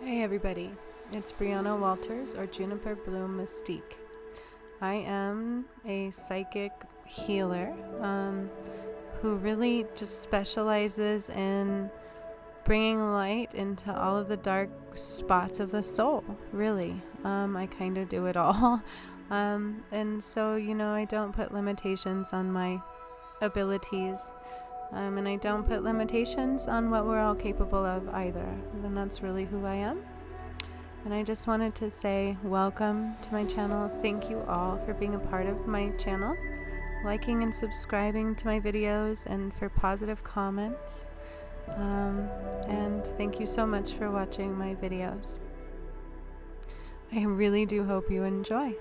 Hey everybody, it's Brianna Walters or Juniper Bloom Mystique. I am a psychic healer who really just specializes in bringing light into all of the dark spots of the soul, really. I kind of do it all. And so, I don't put limitations on my abilities. And I don't put limitations on what we're all capable of either. And that's really who I am. And I just wanted to say welcome to my channel. Thank you all for being a part of my channel, liking and subscribing to my videos, and for positive comments. And thank you so much for watching my videos. I really do hope you enjoy.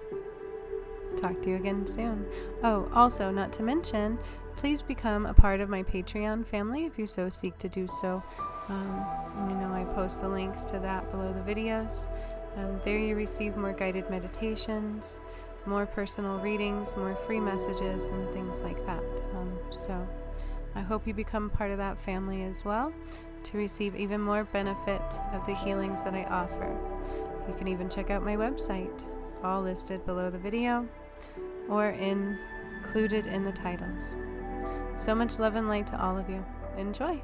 Talk to you again soon. Oh, also, not to mention, please become a part of my Patreon family if you so seek to do so. I post the links to that below the videos. There you receive more guided meditations, more personal readings, more free messages, and things like that. So I hope you become part of that family as well to receive even more benefit of the healings that I offer. You can even check out my website, all listed below the video or included in the titles. So much love and light to all of you. Enjoy!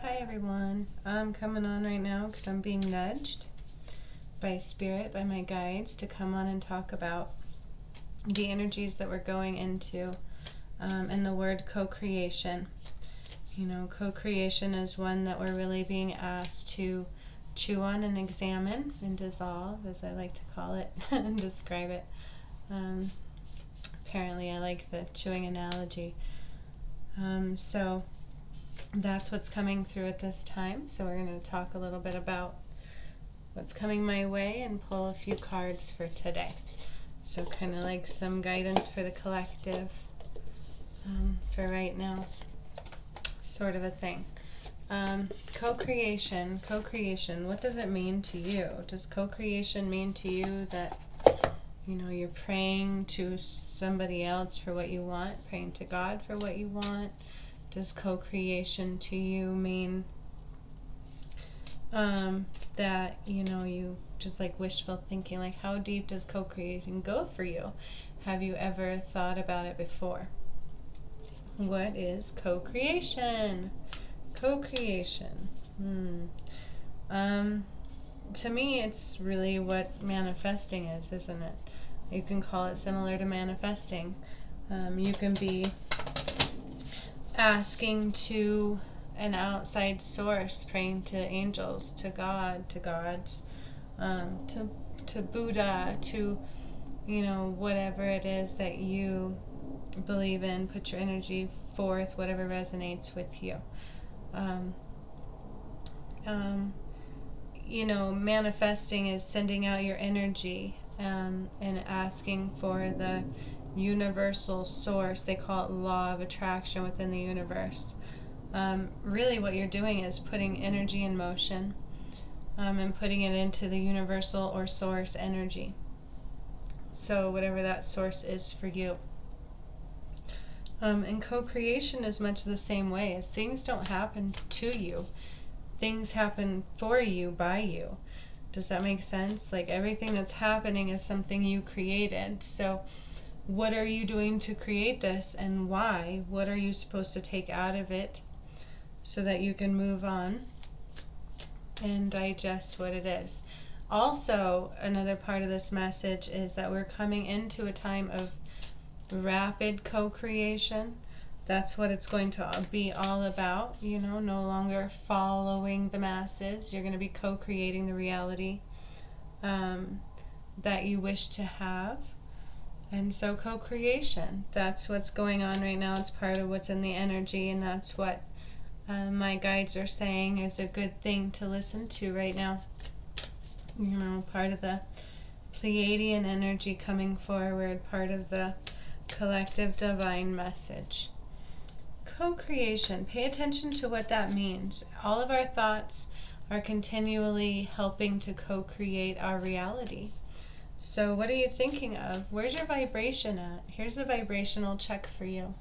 Hi everyone, I'm coming on right now because I'm being nudged by Spirit, by my guides, to come on and talk about the energies that we're going into and the word co-creation. Co-creation is one that we're really being asked to chew on and examine and dissolve, as I like to call it and describe it. Apparently I like the chewing analogy. So that's what's coming through at this time. So we're going to talk a little bit about what's coming my way and pull a few cards for today. So kind of like some guidance for the collective for right now, sort of a thing. Co-creation, what does it mean to you? Does co-creation mean to you that you're praying to somebody else for what you want, praying to God for what you want? Does co-creation to you mean that you just like wishful thinking? Like, how deep does co-creation go for you? Have you ever thought about it before? What is co-creation? Co-creation. To me, it's really what manifesting is, isn't it? You can call it similar to manifesting. You can be asking to an outside source, praying to angels, to God, to gods, to Buddha, to whatever it is that you believe in. Put your energy forth, whatever resonates with you. Manifesting is sending out your energy and asking for the universal source. They call it law of attraction within the universe. Really what you're doing is putting energy in motion and putting it into the universal or source energy. So whatever that source is for you. And co-creation is much the same way. As things don't happen to you, things happen for you, by you. Does that make sense? Like, everything that's happening is something you created. So what are you doing to create this, and why? What are you supposed to take out of it so that you can move on and digest what it is? Also, another part of this message is that we're coming into a time of rapid co-creation. That's what it's going to be all about, no longer following the masses. You're going to be co-creating the reality that you wish to have. And so co-creation, that's what's going on right now. It's part of what's in the energy, and that's what my guides are saying is a good thing to listen to right now. Part of the Pleiadian energy coming forward, part of the collective divine message. Co-creation, pay attention to what that means. All of our thoughts are continually helping to co-create our reality. So what are you thinking of? Where's your vibration at? Here's a vibrational check for you.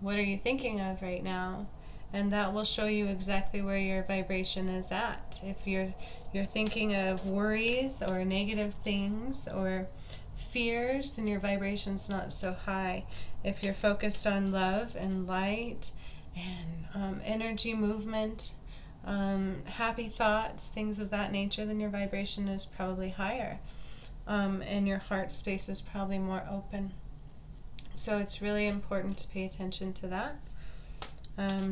What are you thinking of right now? And that will show you exactly where your vibration is at. If you're thinking of worries or negative things or fears, then your vibration's not so high. If you're focused on love and light and energy movement, happy thoughts, things of that nature, then your vibration is probably higher. And your heart space is probably more open. So it's really important to pay attention to that.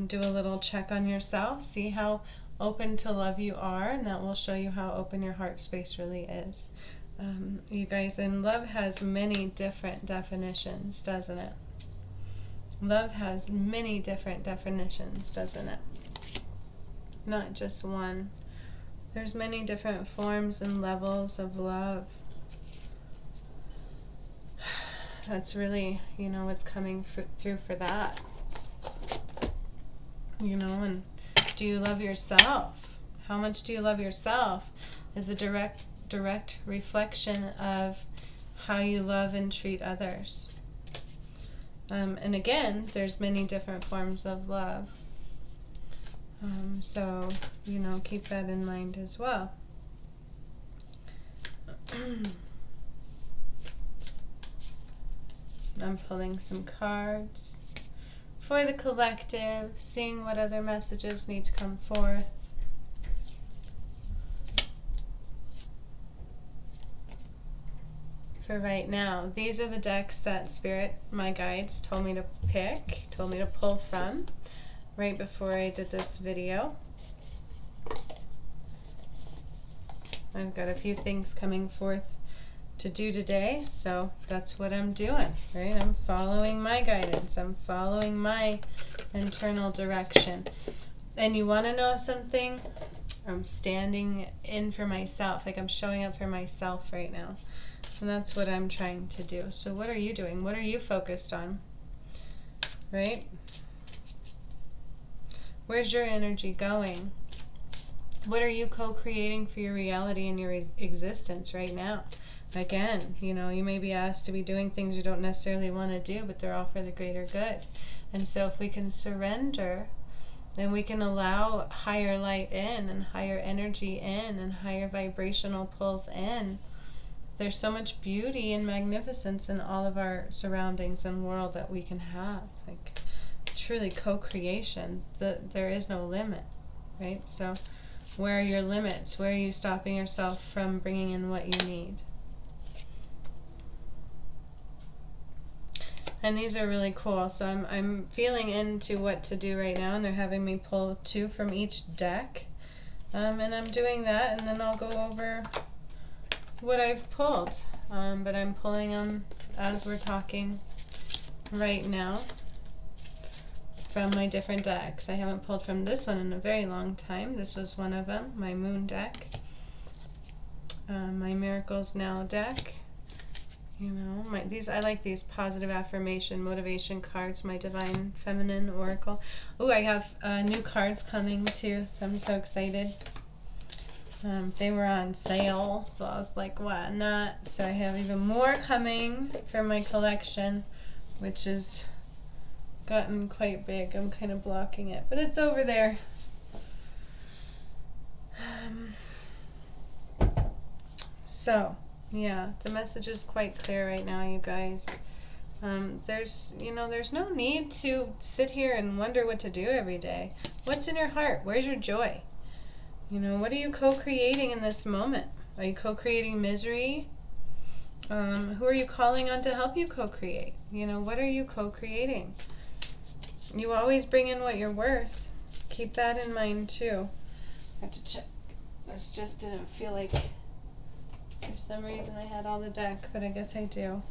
Do a little check on yourself, see how open to love you are, and that will show you how open your heart space really is. You guys, and love has many different definitions, doesn't it? Love has many different definitions, doesn't it? Not just one. There's many different forms and levels of love. That's really, what's coming through for that. And do you love yourself? How much do you love yourself is a direct reflection of how you love and treat others. And again, there's many different forms of love. So, keep that in mind as well. I'm pulling some cards for the collective, seeing what other messages need to come forth. For right now, these are the decks that Spirit, my guides, told me to pick, told me to pull from right before I did this video. I've got a few things coming forth to do today, so that's what I'm doing, right? I'm following my guidance. I'm following my internal direction. And you want to know something? I'm standing in for myself, like I'm showing up for myself right now. And that's what I'm trying to do. So what are you doing? What are you focused on? Right? Where's your energy going? What are you co-creating for your reality and your existence right now? Again, you may be asked to be doing things you don't necessarily want to do, but they're all for the greater good. And so if we can surrender, then we can allow higher light in and higher energy in and higher vibrational pulls in. There's so much beauty and magnificence in all of our surroundings and world that we can have. Like truly co-creation. There is no limit, right? So where are your limits? Where are you stopping yourself from bringing in what you need? And these are really cool. So I'm feeling into what to do right now, and they're having me pull 2 from each deck. And I'm doing that, and then I'll go over what I've pulled. But I'm pulling them as we're talking right now from my different decks. I haven't pulled from this one in a very long time. This was one of them, my Moon deck. My Miracles Now deck. I like these positive affirmation, motivation cards, my Divine Feminine Oracle. Oh, I have new cards coming too, so I'm so excited. They were on sale, so I was like, why not? So I have even more coming for my collection, which has gotten quite big. I'm kind of blocking it, but it's over there. So yeah, the message is quite clear right now, you guys. There's no need to sit here and wonder what to do every day. What's in your heart? Where's your joy? What are you co-creating in this moment? Are you co-creating misery? Who are you calling on to help you co-create? What are you co-creating? You always bring in what you're worth. Keep that in mind too. I have to check. This just didn't feel like... For some reason I had all the deck, but I guess I do.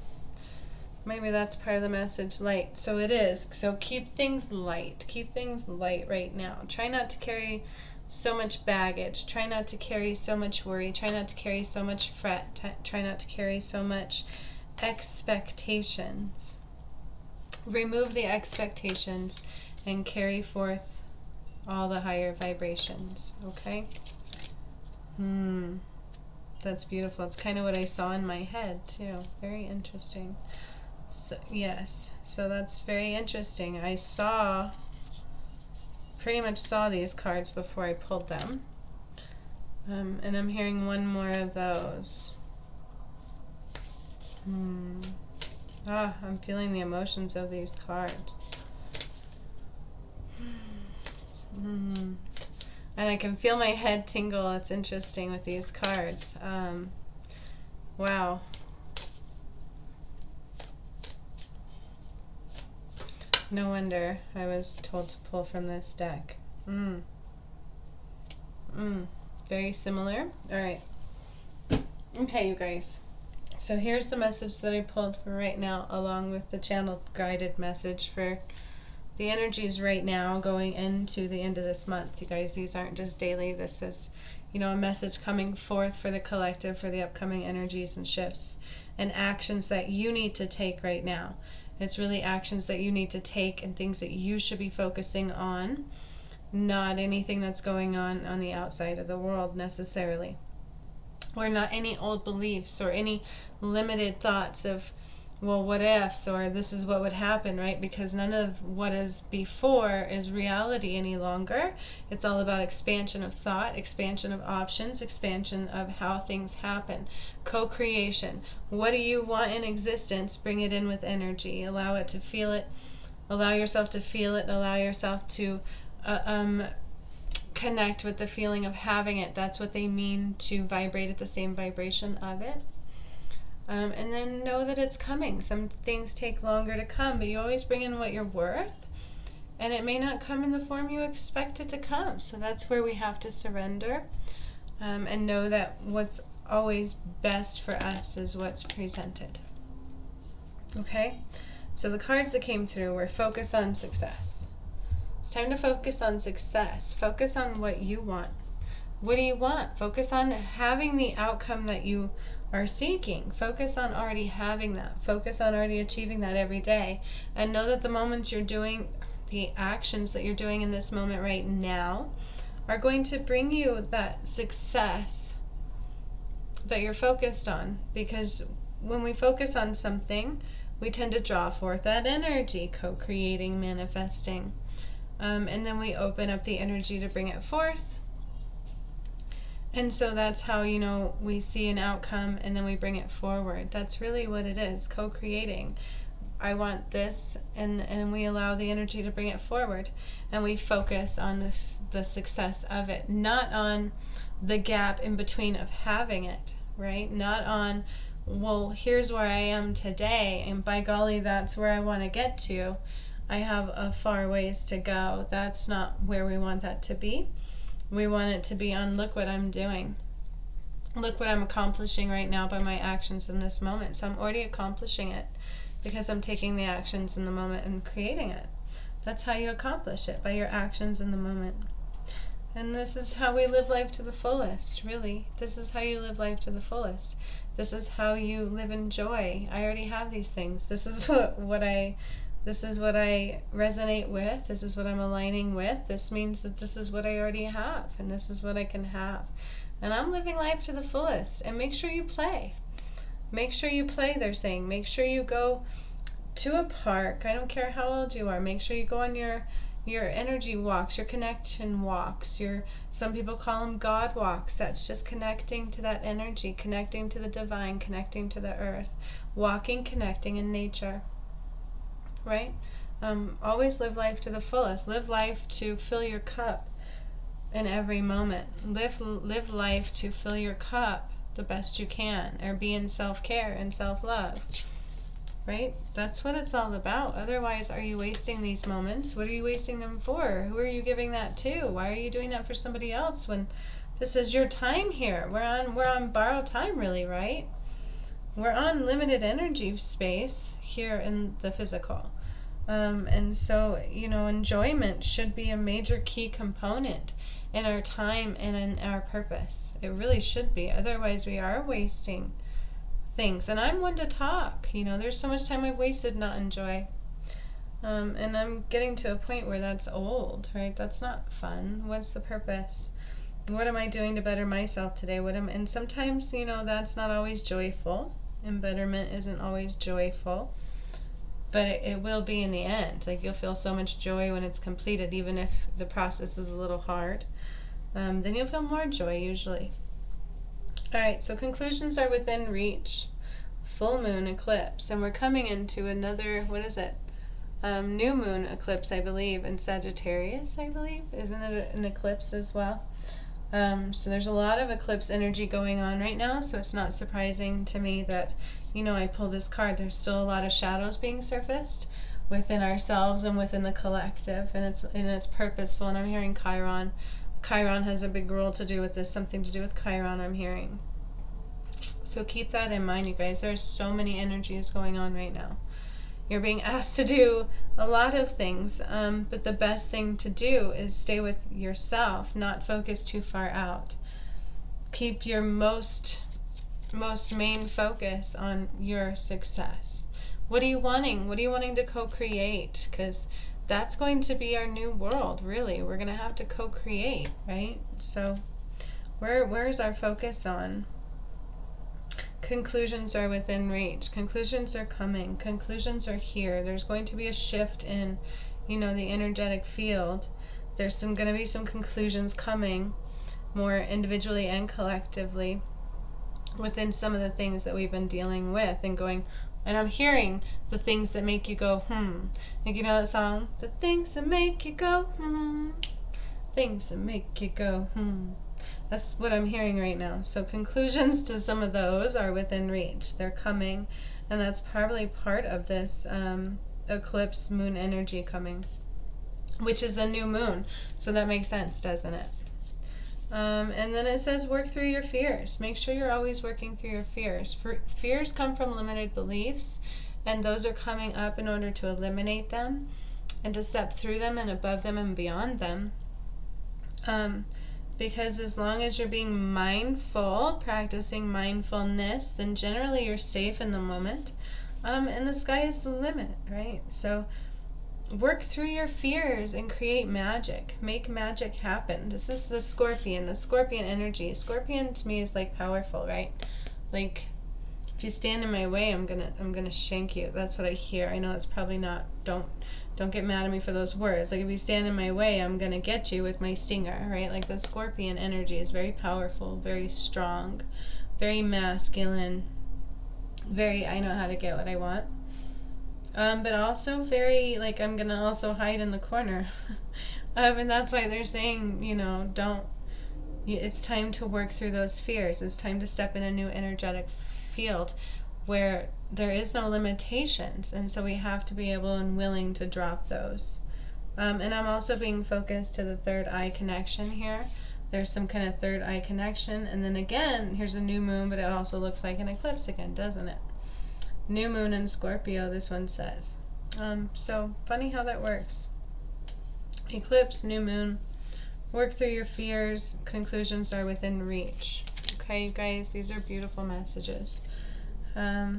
Maybe that's part of the message, light. So it is. So keep things light. Keep things light right now. Try not to carry so much baggage. Try not to carry so much worry. Try not to carry so much fret. Try not to carry so much expectations. Remove the expectations and carry forth all the higher vibrations. Okay? That's beautiful. It's kind of what I saw in my head too. Very interesting. So, yes. So that's very interesting. I pretty much saw these cards before I pulled them. And I'm hearing one more of those. I'm feeling the emotions of these cards. And I can feel my head tingle. It's interesting with these cards. Wow. No wonder I was told to pull from this deck. Very similar. All right. Okay, you guys. So here's the message that I pulled for right now, along with the channel guided message for the energies right now going into the end of this month. You guys, these aren't just daily. This is, a message coming forth for the collective, for the upcoming energies and shifts and actions that you need to take right now. It's really actions that you need to take and things that you should be focusing on, not anything that's going on the outside of the world necessarily. Or not any old beliefs or any limited thoughts of, well, what ifs, or this is what would happen, right? Because none of what is before is reality any longer. It's all about expansion of thought, expansion of options, expansion of how things happen. Co-creation. What do you want in existence? Bring it in with energy. Allow it to feel it. Allow yourself to feel it. Allow yourself to connect with the feeling of having it. That's what they mean, to vibrate at the same vibration of it. And then know that it's coming. Some things take longer to come, but you always bring in what you're worth, and it may not come in the form you expect it to come. So that's where we have to surrender, and know that what's always best for us is what's presented. Okay? So the cards that came through were focus on success. It's time to focus on success. Focus on what you want. What do you want? Focus on having the outcome that you are seeking. Focus on already having that. Focus on already achieving that every day. And know that the moments you're doing, the actions that you're doing in this moment right now, are going to bring you that success that you're focused on. Because when we focus on something, we tend to draw forth that energy, co-creating, manifesting. And then we open up the energy to bring it forth. And so that's how, we see an outcome and then we bring it forward. That's really what it is, co-creating. I want this, and we allow the energy to bring it forward. And we focus on the success of it, not on the gap in between of having it, right? Not on, well, here's where I am today, and by golly, that's where I want to get to. I have a far ways to go. That's not where we want that to be. We want it to be on, look what I'm doing. Look what I'm accomplishing right now by my actions in this moment. So I'm already accomplishing it because I'm taking the actions in the moment and creating it. That's how you accomplish it, by your actions in the moment. And this is how we live life to the fullest, really. This is how you live life to the fullest. This is how you live in joy. I already have these things. This is what I resonate with. This is what I'm aligning with. This means that this is what I already have, and this is what I can have. And I'm living life to the fullest. And make sure you play. Make sure you play, they're saying. Make sure you go to a park. I don't care how old you are. Make sure you go on your energy walks, your connection walks. Some people call them God walks. That's just connecting to that energy, connecting to the divine, connecting to the earth, walking, connecting in nature. Right? Always live life to the fullest. Live life to fill your cup in every moment. Live life to fill your cup the best you can, or be in self-care and self-love. Right? That's what it's all about. Otherwise, are you wasting these moments? What are you wasting them for? Who are you giving that to? Why are you doing that for somebody else when this is your time here? We're on borrowed time, really, right? We're on limited energy space here in the physical. And so, enjoyment should be a major key component in our time and in our purpose. It really should be. Otherwise, we are wasting things. And I'm one to talk. There's so much time I've wasted not enjoy. And I'm getting to a point where that's old, right? That's not fun. What's the purpose? What am I doing to better myself today? And sometimes, that's not always joyful, and betterment isn't always joyful, but it will be in the end. Like, you'll feel so much joy when it's completed, even if the process is a little hard. Then you'll feel more joy usually. All right, so conclusions are within reach. Full moon eclipse, and we're coming into another, what is it? New moon eclipse, I believe, in Sagittarius, I believe. Isn't it an eclipse as well? So there's a lot of eclipse energy going on right now, so it's not surprising to me that, I pull this card. There's still a lot of shadows being surfaced within ourselves and within the collective, and it's purposeful, and I'm hearing Chiron. Chiron has a big role to do with this, something to do with Chiron, I'm hearing. So keep that in mind, you guys. There's so many energies going on right now. You're being asked to do a lot of things, but the best thing to do is stay with yourself, not focus too far out. Keep your most main focus on your success. What are you wanting? What are you wanting to co-create? Because that's going to be our new world, really. We're going to have to co-create, right? So where's our focus on? Conclusions are within reach. Conclusions are coming. Conclusions are here. There's going to be a shift in, the energetic field. There's going to be some conclusions coming, more individually and collectively, within some of the things that we've been dealing with and going. And I'm hearing the things that make you go, Like, that song? The things that make you go, Things that make you go, That's what I'm hearing right now. So conclusions to some of those are within reach. They're coming, and that's probably part of this eclipse moon energy coming, which is a new moon. So that makes sense, doesn't it? And then it says work through your fears. Make sure you're always working through your fears. Fears come from limited beliefs, and those are coming up in order to eliminate them and to step through them and above them and beyond them. Because as long as you're being mindful, practicing mindfulness, then generally you're safe in the moment. And the sky is the limit, right? So work through your fears and create magic. Make magic happen. This is the scorpion energy. Scorpion to me is like powerful, right? Like, if you stand in my way, I'm gonna shank you. That's what I hear. I know it's probably not. Don't get mad at me for those words. Like, if you stand in my way, I'm gonna get you with my stinger, right? Like, the scorpion energy is very powerful, very strong, very masculine, very I know how to get what I want. But also very, like, I'm gonna also hide in the corner. And that's why they're saying, it's time to work through those fears. It's time to step in a new energetic field where there is no limitations, and so we have to be able and willing to drop those. And I'm also being focused to the third eye connection here. There's some kind of third eye connection, and then again, here's a new moon, but it also looks like an eclipse again, doesn't it? New moon in Scorpio, this one says. So funny how that works. Eclipse, new moon, work through your fears, conclusions are within reach. Okay, you guys, these are beautiful messages. I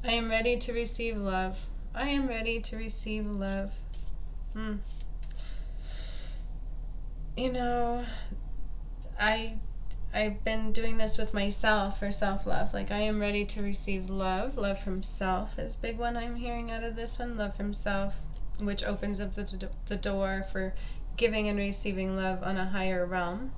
am ready to receive love. I am ready to receive love. I've been doing this with myself for self-love. Like, I am ready to receive love. Love from self is a big one I'm hearing out of this one. Love from self, which opens up the door for giving and receiving love on a higher realm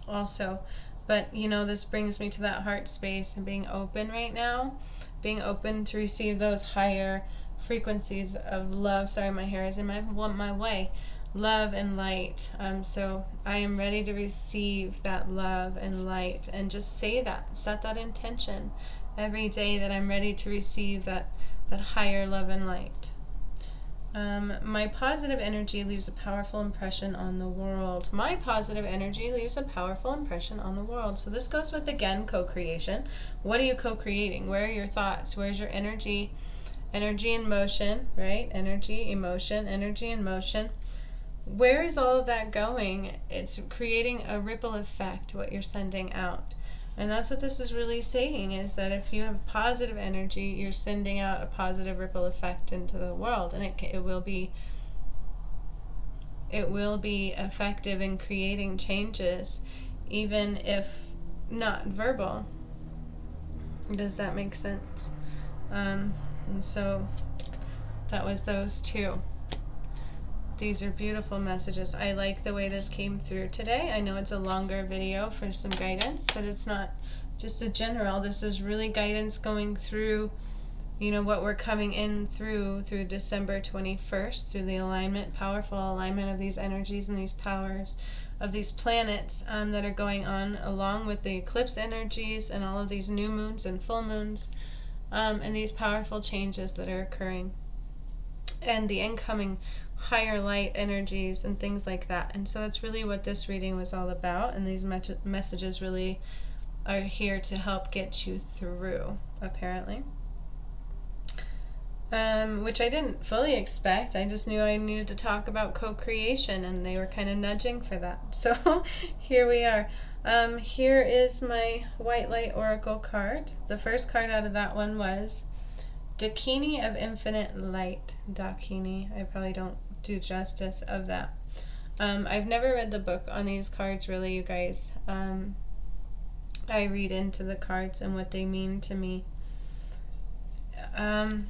also. But, this brings me to that heart space and being open right now, being open to receive those higher frequencies of love. Sorry, my hair is in my way. Love and light. So I am ready to receive that love and light, and just say that, set that intention every day that I'm ready to receive that higher love and light. My positive energy leaves a powerful impression on the world. My positive energy leaves a powerful impression on the world. So this goes with, again, co-creation. What are you co-creating? Where are your thoughts? Where's your energy? Energy in motion, right? Energy, emotion, energy in motion. Where is all of that going? It's creating a ripple effect, what you're sending out. And that's what this is really saying, is that if you have positive energy, you're sending out a positive ripple effect into the world. And it will be it will be effective in creating changes, even if not verbal. Does that make sense? And so that was those two. These are beautiful messages. I like the way this came through today. I know it's a longer video for some guidance, but it's not just a general. This is really guidance going through, what we're coming in through December 21st, through the alignment, powerful alignment of these energies and these powers of these planets that are going on, along with the eclipse energies and all of these new moons and full moons, and these powerful changes that are occurring, and the incoming higher light energies and things like that. And so that's really what this reading was all about, and these messages really are here to help get you through, apparently. Which I didn't fully expect. I just knew I needed to talk about co-creation, and they were kind of nudging for that. So here we are. Here is my White Light Oracle card. The first card out of that one was Dakini of Infinite Light. Dakini. I probably don't do justice of that. I've never read the book on these cards, really, you guys. I read into the cards and what they mean to me. And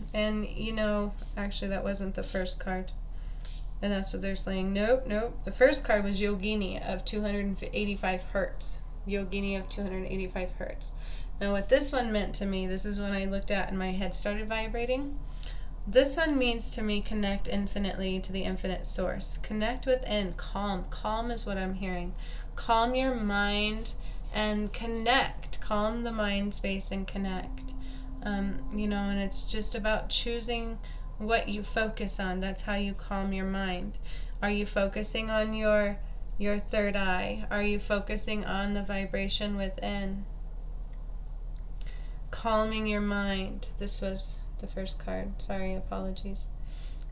actually that wasn't the first card. And that's what they're saying. Nope. The first card was Yogini of 285 hertz. Yogini of 285 hertz. Now what this one meant to me, this is when I looked at and my head started vibrating. This one means to me connect infinitely to the infinite source. Connect within. Calm. Calm is what I'm hearing. Calm your mind and connect. Calm the mind space and connect. And it's just about choosing what you focus on. That's how you calm your mind. Are you focusing on your third eye? Are you focusing on the vibration within? Calming your mind. This was the first card. Sorry, apologies.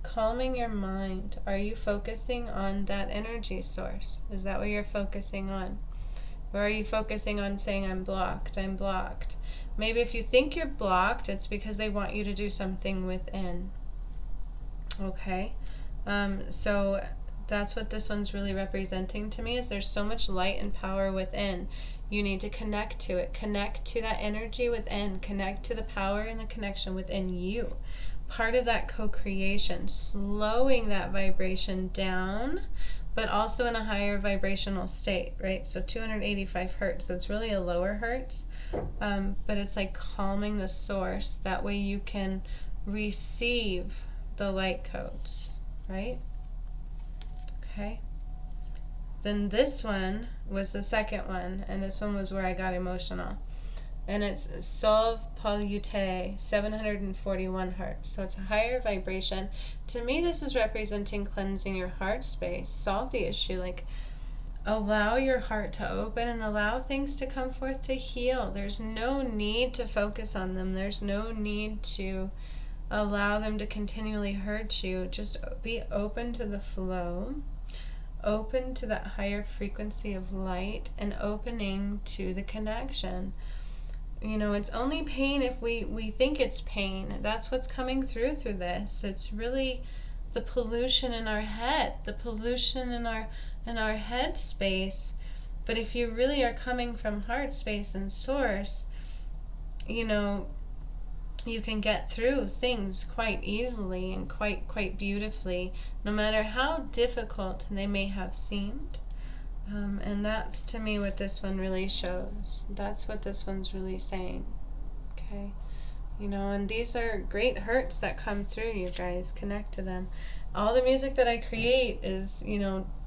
Calming your mind. Are you focusing on that energy source? Is that what you're focusing on? Or are you focusing on saying, I'm blocked, I'm blocked? Maybe if you think you're blocked, it's because they want you to do something within. Okay? So that's what this one's really representing to me, is there's so much light and power within. You need to connect to it. Connect to that energy within. Connect to the power and the connection within you. Part of that co-creation, slowing that vibration down, but also in a higher vibrational state, right? So 285 hertz, so it's really a lower hertz, but it's like calming the source. That way you can receive the light codes, right? Okay. Then this one was the second one, and this one was where I got emotional. And it's Solve Polyute, 741 hertz. So it's a higher vibration. To me, this is representing cleansing your heart space. Solve the issue. Like, allow your heart to open and allow things to come forth to heal. There's no need to focus on them. There's no need to allow them to continually hurt you. Just be open to the flow. Open to that higher frequency of light and opening to the connection. It's only pain if we think it's pain. That's what's coming through this. It's really the pollution in our head, the pollution in our head space. But if you really are coming from heart space and source, you can get through things quite easily and quite beautifully, no matter how difficult they may have seemed. And that's, to me, what this one really shows. That's what this one's really saying. Okay? And these are great hurts that come through, you guys. Connect to them. All the music that I create is,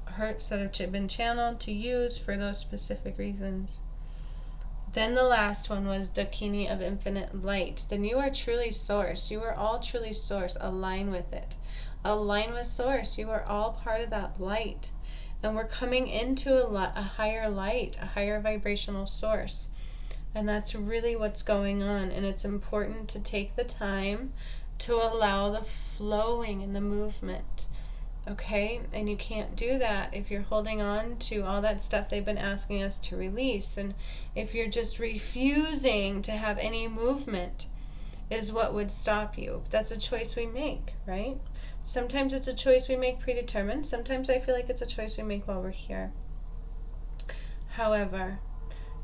hurts that have been channeled to use for those specific reasons. Then the last one was Dakini of Infinite Light. Then you are truly source. You are all truly source. Align with it. Align with source. You are all part of that light. And we're coming into a higher light, a higher vibrational source. And that's really what's going on. And it's important to take the time to allow the flowing and the movement. Okay? And you can't do that if you're holding on to all that stuff they've been asking us to release. And if you're just refusing to have any movement is what would stop you. That's a choice we make, right? Sometimes it's a choice we make predetermined. Sometimes I feel like it's a choice we make while we're here. However,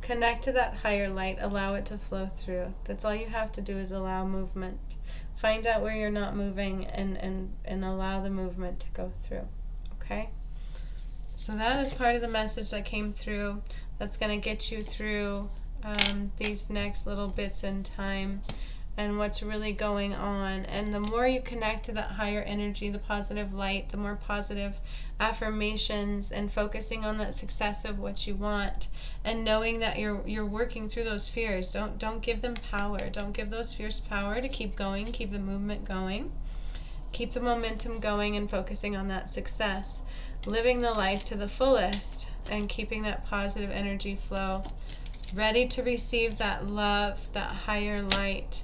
connect to that higher light. Allow it to flow through. That's all you have to do, is allow movement. Find out where you're not moving and allow the movement to go through. Okay? So that is part of the message that came through. That's going to get you through these next little bits in time and what's really going on. And the more you connect to that higher energy, the positive light, the more positive affirmations and focusing on that success of what you want, and knowing that you're working through those fears. Don't give them power. Don't give those fears power to keep going, keep the movement going. Keep the momentum going and focusing on that success. Living the life to the fullest and keeping that positive energy flow. Ready to receive that love, that higher light.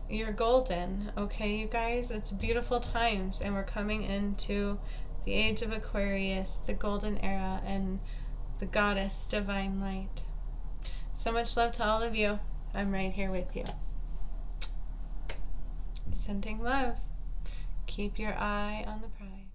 You're golden, okay, you guys? It's beautiful times, and we're coming into the age of Aquarius, the golden era, and the goddess divine light. So much love to all of you. I'm right here with you. Sending love. Keep your eye on the prize.